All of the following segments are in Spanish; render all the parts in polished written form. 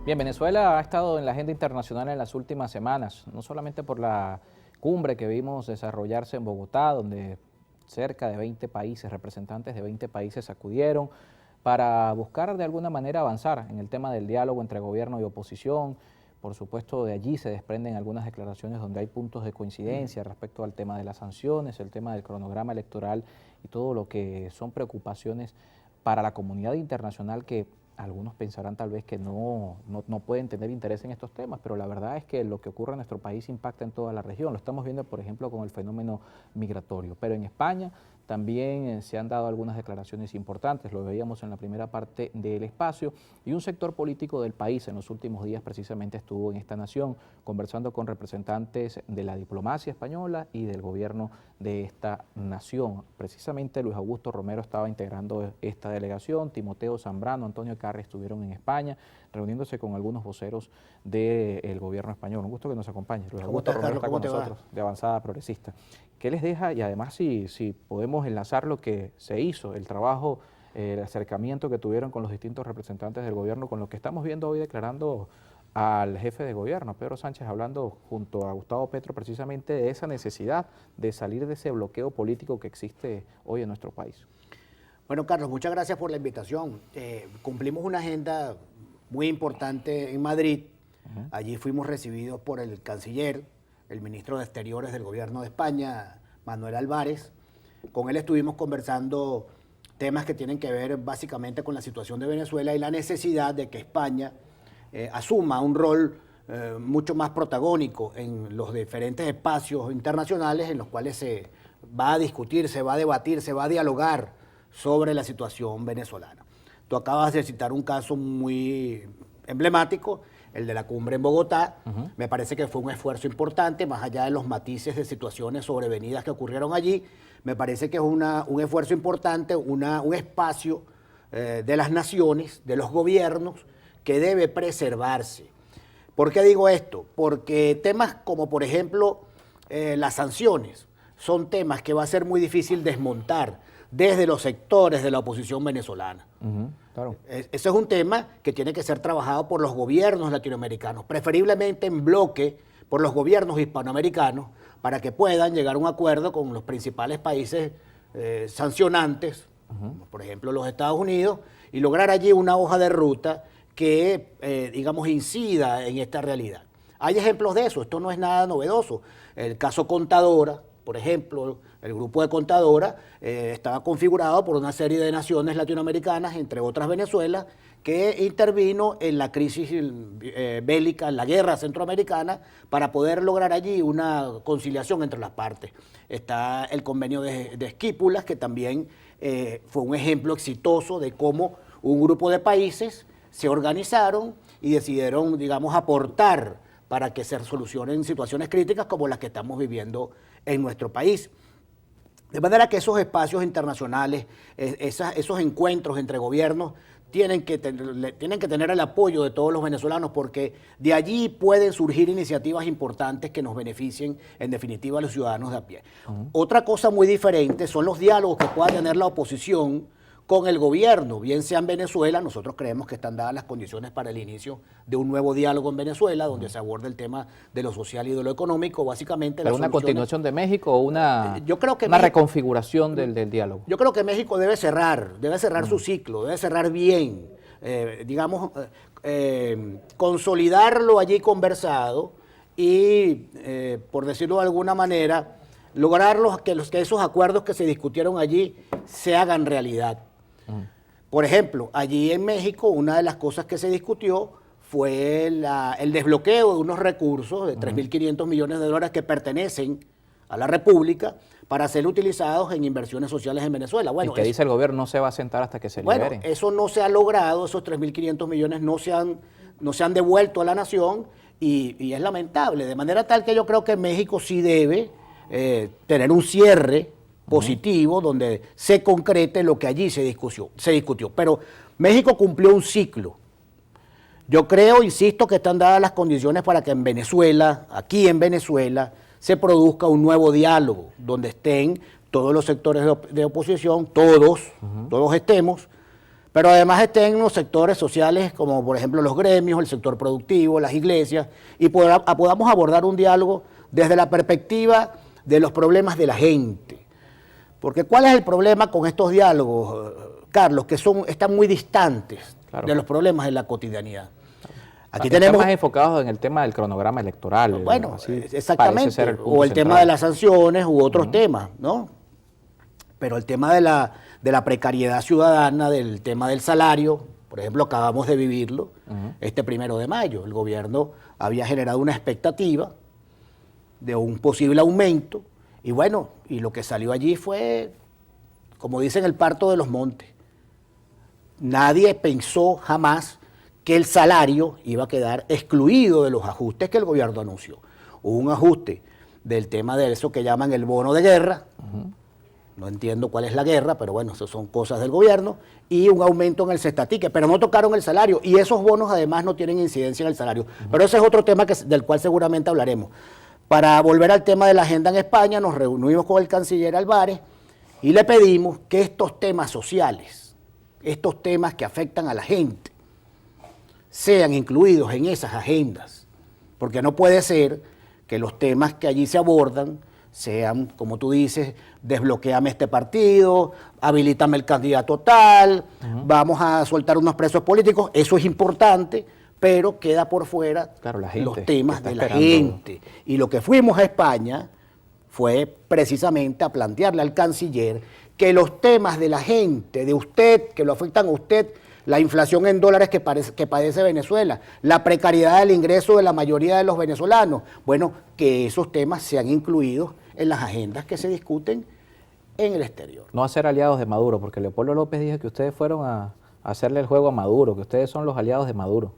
Bien, Venezuela ha estado en la agenda internacional en las últimas semanas, no solamente por la cumbre que vimos desarrollarse en Bogotá, donde cerca de 20 países, representantes de 20 países acudieron para buscar de alguna manera avanzar en el tema del diálogo entre gobierno y oposición. Por supuesto, de allí se desprenden algunas declaraciones donde hay puntos de coincidencia respecto al tema de las sanciones, el tema del cronograma electoral y todo lo que son preocupaciones para la comunidad internacional que algunos pensarán tal vez que no pueden tener interés en estos temas, pero la verdad es que lo que ocurre en nuestro país impacta en toda la región. Lo estamos viendo, por ejemplo, con el fenómeno migratorio. Pero en España también se han dado algunas declaraciones importantes, lo veíamos en la primera parte del espacio, y un sector político del país en los últimos días precisamente estuvo en esta nación conversando con representantes de la diplomacia española y del gobierno de esta nación. Precisamente Luis Augusto Romero estaba integrando esta delegación, Timoteo Zambrano, Antonio Carri estuvieron en España reuniéndose con algunos voceros del gobierno español. Un gusto que nos acompañe. Luis Augusto Romero está con nosotros, de Avanzada Progresista. ¿Qué les deja? Y además si podemos enlazar lo que se hizo, el trabajo, el acercamiento que tuvieron con los distintos representantes del gobierno, con lo que estamos viendo hoy declarando al jefe de gobierno, Pedro Sánchez, hablando junto a Gustavo Petro precisamente de esa necesidad de salir de ese bloqueo político que existe hoy en nuestro país. Bueno, Carlos, muchas gracias por la invitación. Cumplimos una agenda muy importante en Madrid. Allí fuimos recibidos por el canciller, el ministro de Exteriores del gobierno de España, Manuel Álvarez. Con él estuvimos conversando temas que tienen que ver básicamente con la situación de Venezuela y la necesidad de que España asuma un rol mucho más protagónico en los diferentes espacios internacionales en los cuales se va a discutir, se va a debatir, se va a dialogar sobre la situación venezolana. Tú acabas de citar un caso muy emblemático, el de la cumbre en Bogotá. Me parece que fue un esfuerzo importante, más allá de los matices de situaciones sobrevenidas que ocurrieron allí. Me parece que es un esfuerzo importante, un espacio de las naciones, de los gobiernos, que debe preservarse. ¿Por qué digo esto? Porque temas como, por ejemplo, las sanciones, son temas que va a ser muy difícil desmontar desde los sectores de la oposición venezolana. Claro. Ese es un tema que tiene que ser trabajado por los gobiernos latinoamericanos, preferiblemente en bloque por los gobiernos hispanoamericanos, para que puedan llegar a un acuerdo con los principales países sancionantes, como por ejemplo los Estados Unidos, y lograr allí una hoja de ruta que, digamos, incida en esta realidad. Hay ejemplos de eso, esto no es nada novedoso. El caso Contadora, por ejemplo, el grupo de Contadora estaba configurado por una serie de naciones latinoamericanas, entre otras Venezuela, que intervino en la crisis bélica, en la guerra centroamericana, para poder lograr allí una conciliación entre las partes. Está el convenio de Esquípulas, que también fue un ejemplo exitoso de cómo un grupo de países se organizaron y decidieron, digamos, aportar para que se solucionen situaciones críticas como las que estamos viviendo en nuestro país. De manera que esos espacios internacionales, esos encuentros entre gobiernos, tienen que tener el apoyo de todos los venezolanos, porque de allí pueden surgir iniciativas importantes que nos beneficien, en definitiva, a los ciudadanos de a pie. Otra cosa muy diferente son los diálogos que pueda tener la oposición con el gobierno, bien sea en Venezuela. Nosotros creemos que están dadas las condiciones para el inicio de un nuevo diálogo en Venezuela, donde se aborde el tema de lo social y de lo económico, básicamente. ¿Pero una continuación de México o una México, reconfiguración del diálogo? Yo creo que México debe cerrar su ciclo, debe cerrar bien, digamos, consolidarlo allí conversado y, por decirlo de alguna manera, lograr que esos acuerdos que se discutieron allí se hagan realidad. Por ejemplo, allí en México una de las cosas que se discutió fue el desbloqueo de unos recursos de 3.500 millones de dólares que pertenecen a la República para ser utilizados en inversiones sociales en Venezuela. Bueno, y que dice el gobierno no se va a sentar hasta que se liberen. Bueno, eso no se ha logrado, esos 3.500 millones no se han devuelto a la nación y es lamentable, de manera tal que yo creo que México sí debe tener un cierre positivo donde se concrete lo que allí se discutió. Pero México cumplió un ciclo. Yo creo, insisto, que están dadas las condiciones para que en Venezuela, aquí en Venezuela, se produzca un nuevo diálogo donde estén todos los sectores de oposición, todos estemos, pero además estén los sectores sociales como por ejemplo los gremios, el sector productivo, las iglesias, y podamos abordar un diálogo desde la perspectiva de los problemas de la gente. Porque ¿cuál es el problema con estos diálogos, Carlos? Que están muy distantes de los problemas de la cotidianidad. Aquí tenemos más enfocados en el tema del cronograma electoral. Bueno, exactamente, o el tema de las sanciones u otros temas, ¿no? Pero el tema de la precariedad ciudadana, del tema del salario, por ejemplo, acabamos de vivirlo este 1 de mayo. El gobierno había generado una expectativa de un posible aumento y bueno, y lo que salió allí fue, como dicen, el parto de los montes. Nadie pensó jamás que el salario iba a quedar excluido de los ajustes que el gobierno anunció. Hubo un ajuste del tema de eso que llaman el bono de guerra, no entiendo cuál es la guerra, pero bueno, eso son cosas del gobierno, y un aumento en el cestatique, pero no tocaron el salario, y esos bonos además no tienen incidencia en el salario. Pero ese es otro tema del cual seguramente hablaremos. Para volver al tema de la agenda en España, nos reunimos con el canciller Álvarez y le pedimos que estos temas sociales, estos temas que afectan a la gente, sean incluidos en esas agendas, porque no puede ser que los temas que allí se abordan sean, como tú dices, desbloqueame este partido, habilítame el candidato tal, vamos a soltar unos presos políticos, eso es importante, pero queda por fuera los temas de la gente. Y lo que fuimos a España fue precisamente a plantearle al canciller que los temas de la gente, de usted, que lo afectan a usted, la inflación en dólares que padece Venezuela, la precariedad del ingreso de la mayoría de los venezolanos, bueno, que esos temas sean incluidos en las agendas que se discuten en el exterior. No a ser aliados de Maduro, porque Leopoldo López dijo que ustedes fueron a hacerle el juego a Maduro, que ustedes son los aliados de Maduro.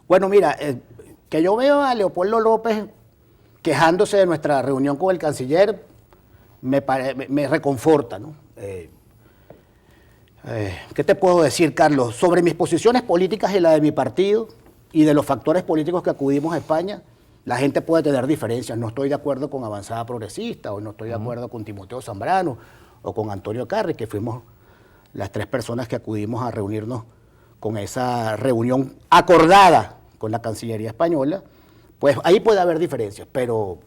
Bueno, mira, que yo veo a Leopoldo López quejándose de nuestra reunión con el canciller, me reconforta, ¿no? ¿Qué te puedo decir, Carlos? Sobre mis posiciones políticas y la de mi partido y de los factores políticos que acudimos a España, la gente puede tener diferencias. No estoy de acuerdo con Avanzada Progresista, o no estoy de acuerdo con Timoteo Zambrano o con Antonio Carri, que fuimos las 3 personas que acudimos a reunirnos con esa reunión acordada con la Cancillería Española. Pues ahí puede haber diferencias, pero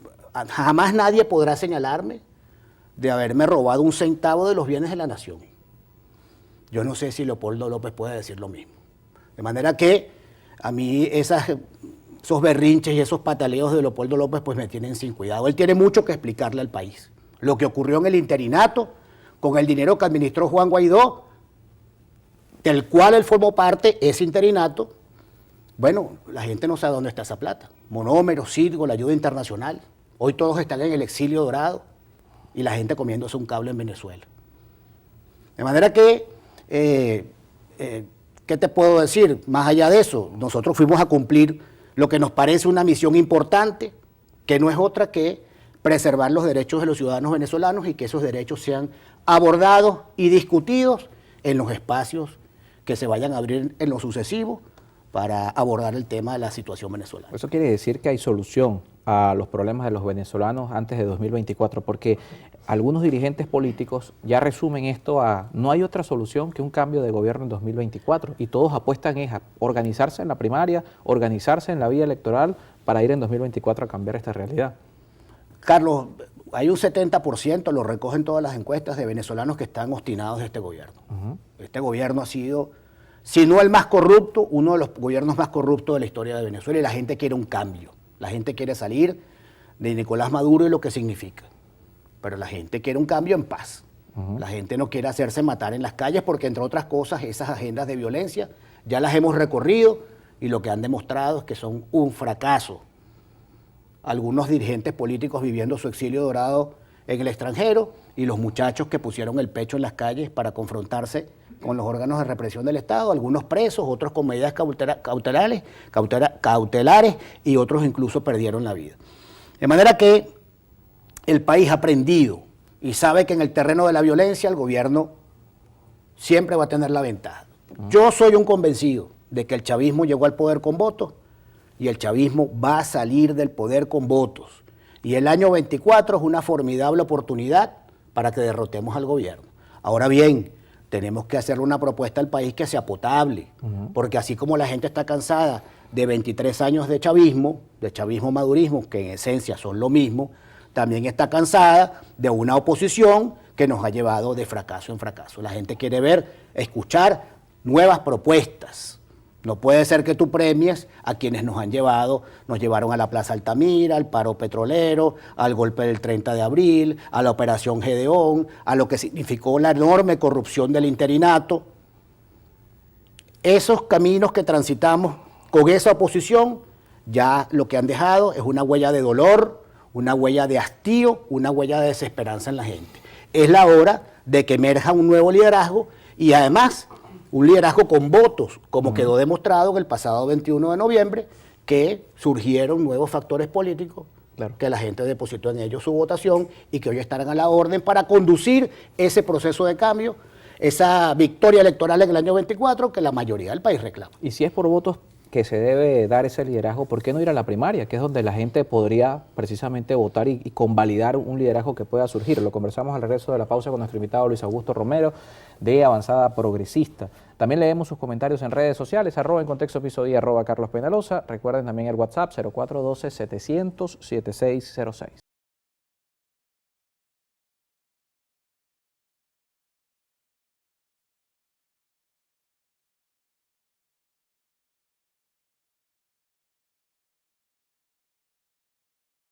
jamás nadie podrá señalarme de haberme robado un centavo de los bienes de la nación. Yo no sé si Leopoldo López puede decir lo mismo. De manera que a mí esos berrinches y esos pataleos de Leopoldo López pues me tienen sin cuidado. Él tiene mucho que explicarle al país. Lo que ocurrió en el interinato, con el dinero que administró Juan Guaidó, del cual él formó parte, ese interinato, bueno, la gente no sabe dónde está esa plata. Monómeros, Citgo, la ayuda internacional. Hoy todos están en el exilio dorado y la gente comiéndose un cable en Venezuela. De manera que, ¿qué te puedo decir? Más allá de eso, nosotros fuimos a cumplir lo que nos parece una misión importante, que no es otra que preservar los derechos de los ciudadanos venezolanos y que esos derechos sean abordados y discutidos en los espacios que se vayan a abrir en lo sucesivo para abordar el tema de la situación venezolana. Eso quiere decir que hay solución a los problemas de los venezolanos antes de 2024, porque algunos dirigentes políticos ya resumen esto a no hay otra solución que un cambio de gobierno en 2024 y todos apuestan a organizarse en la primaria, organizarse en la vía electoral para ir en 2024 a cambiar esta realidad. Carlos, hay un 70%, lo recogen todas las encuestas, de venezolanos que están obstinados de este gobierno. Este gobierno ha sido, si no el más corrupto, uno de los gobiernos más corruptos de la historia de Venezuela, y la gente quiere un cambio. La gente quiere salir de Nicolás Maduro y lo que significa. Pero la gente quiere un cambio en paz. La gente no quiere hacerse matar en las calles porque, entre otras cosas, esas agendas de violencia ya las hemos recorrido y lo que han demostrado es que son un fracaso. Algunos dirigentes políticos viviendo su exilio dorado en el extranjero y los muchachos que pusieron el pecho en las calles para confrontarse con los órganos de represión del Estado, algunos presos, otros con medidas cautelares y otros incluso perdieron la vida. De manera que el país ha aprendido y sabe que en el terreno de la violencia el gobierno siempre va a tener la ventaja. Yo soy un convencido de que el chavismo llegó al poder con votos y el chavismo va a salir del poder con votos. Y el año 24 es una formidable oportunidad para que derrotemos al gobierno. Ahora bien, tenemos que hacerle una propuesta al país que sea potable, porque así como la gente está cansada de 23 años de chavismo-madurismo, que en esencia son lo mismo, también está cansada de una oposición que nos ha llevado de fracaso en fracaso. La gente quiere escuchar nuevas propuestas. No puede ser que tú premies a quienes nos llevaron a la Plaza Altamira, al paro petrolero, al golpe del 30 de abril, a la operación Gedeón, a lo que significó la enorme corrupción del interinato. Esos caminos que transitamos con esa oposición, ya lo que han dejado es una huella de dolor, una huella de hastío, una huella de desesperanza en la gente. Es la hora de que emerja un nuevo liderazgo y además un liderazgo con votos, como quedó demostrado en el pasado 21 de noviembre, que surgieron nuevos factores políticos, que la gente depositó en ellos su votación y que hoy estarán a la orden para conducir ese proceso de cambio, esa victoria electoral en el año 24 que la mayoría del país reclama. Y si es por votos que se debe dar ese liderazgo, ¿por qué no ir a la primaria? Que es donde la gente podría precisamente votar y convalidar un liderazgo que pueda surgir. Lo conversamos al regreso de la pausa con nuestro invitado Luis Augusto Romero, de Avanzada Progresista. También leemos sus comentarios en redes sociales, @en contexto episodio, @Carlos Peñalosa. Recuerden también el WhatsApp 0412-700-7606.